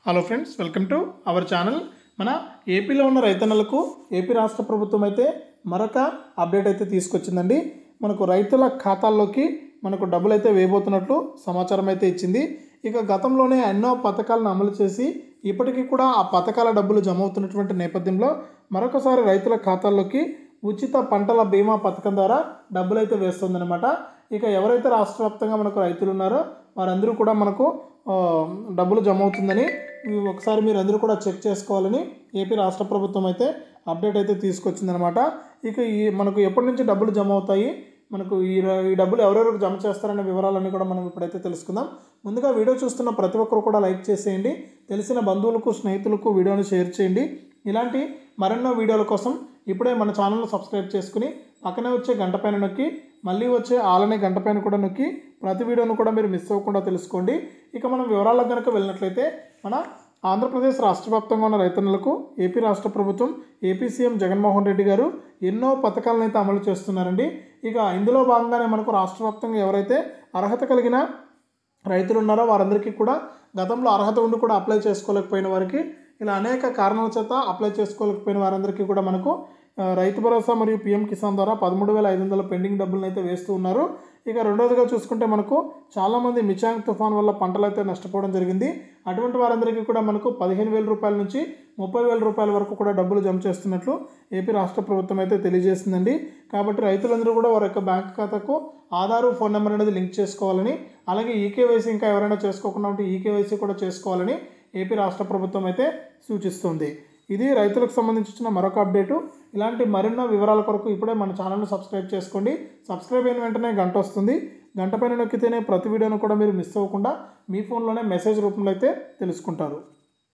Hello friends, welcome to our channel. మన ఏపీలో ఉన్న రైతన్నలకు ఏపీ రాష్ట్ర ప్రభుత్వం అయితే మరొక అప్డేట్ అయితే తీసుకొచ్చిందండి. మనకు రైతుల ఖాతాల్లోకి మనకు డబ్బులు అయితే వేయబోతున్నట్లు సమాచారం అయితే ఇచ్చింది. ఇక గతంలోనే ఎన్నో పథకాలను అమలు చేసి ఇప్పటికీ కూడా ఆ పథకాల డబ్బులు జమ అవుతున్నటువంటి నేపథ్యంలో మరొకసారి రైతుల ఖాతాల్లోకి ఉచిత పంటల బీమా పథకం ద్వారా డబ్బులు అయితే వేస్తుందన్నమాట. ఇక ఎవరైతే రాష్ట్ర వ్యాప్తంగా మనకు రైతులు ఉన్నారో వారందరూ కూడా మనకు డబ్బులు జమ అవుతుందని ఒకసారి మీరు అందరూ కూడా చెక్ చేసుకోవాలని ఏపీ రాష్ట్ర ప్రభుత్వం అయితే అప్డేట్ అయితే తీసుకొచ్చిందనమాట. ఇక మనకు ఎప్పటి నుంచి డబ్బులు జమ అవుతాయి, మనకు ఈ డబ్బులు ఎవరెవరికి జమ చేస్తారనే వివరాలన్నీ కూడా మనం ఇప్పుడైతే తెలుసుకుందాం. ముందుగా వీడియో చూస్తున్న ప్రతి ఒక్కరు కూడా లైక్ చేసేయండి, తెలిసిన బంధువులకు స్నేహితులకు వీడియోని షేర్ చేయండి. ఇలాంటి మరెన్నో వీడియోల కోసం ఇప్పుడే మన ఛానల్ను సబ్స్క్రైబ్ చేసుకుని పక్కనే వచ్చే గంట పైన నొక్కి మళ్ళీ వచ్చే ఆలనే గంట పైన కూడా నొక్కి ప్రతి వీడియోను కూడా మీరు మిస్ అవ్వకుండా తెలుసుకోండి. ఇక మనం వివరాలకు కనుక వెళ్ళినట్లయితే మన ఆంధ్రప్రదేశ్ రాష్ట్ర వ్యాప్తంగా ఉన్న రైతన్నలకు ఏపీ రాష్ట్ర ప్రభుత్వం ఏపీ సీఎం జగన్మోహన్ రెడ్డి గారు ఎన్నో పథకాలను అయితే అమలు చేస్తున్నారండి. ఇక ఇందులో భాగంగానే మనకు రాష్ట్ర వ్యాప్తంగా ఎవరైతే అర్హత కలిగిన రైతులు ఉన్నారో వారందరికీ కూడా గతంలో అర్హత ఉండి కూడా అప్లై చేసుకోలేకపోయిన వారికి, ఇలా అనేక కారణాల చేత అప్లై చేసుకోలేకపోయిన వారందరికీ కూడా మనకు రైతు భరోసా మరియు పీఎం కిసాన్ ద్వారా 13,500 పెండింగ్ డబ్బులను అయితే వేస్తూ ఉన్నారు. ఇక రెండోదిగా చూసుకుంటే మనకు చాలామంది మిచాంగ్ తుఫాన్ వల్ల పంటలు అయితే నష్టపోవడం జరిగింది. అటువంటి వారందరికీ కూడా మనకు 15,000 రూపాయల నుంచి 30,000 రూపాయల వరకు కూడా డబ్బులు జమ చేస్తున్నట్లు ఏపీ రాష్ట్ర ప్రభుత్వం అయితే తెలియజేసిందండి. కాబట్టి రైతులందరూ కూడా వారి యొక్క బ్యాంక్ ఖాతాకు ఆధార్ ఫోన్ నెంబర్ అనేది లింక్ చేసుకోవాలని, అలాగే ఈకేవైసీ ఇంకా ఎవరైనా చేసుకోకుండా ఉంటే ఈకేవైసీ కూడా చేసుకోవాలని ఏపీ రాష్ట్ర ప్రభుత్వం అయితే సూచిస్తుంది. ఇది రైతులకు సంబంధించిన మరొక అప్డేటు. ఇలాంటి మరెన్నో వివరాల కొరకు ఇప్పుడే మన ఛానల్ను సబ్స్క్రైబ్ చేసుకోండి. సబ్స్క్రైబ్ అయిన వెంటనే గంట వస్తుంది. గంట పైన నొక్కితేనే ప్రతి వీడియోను కూడా మీరు మిస్ అవ్వకుండా మీ ఫోన్లోనే మెసేజ్ రూపంలో అయితే తెలుసుకుంటారు.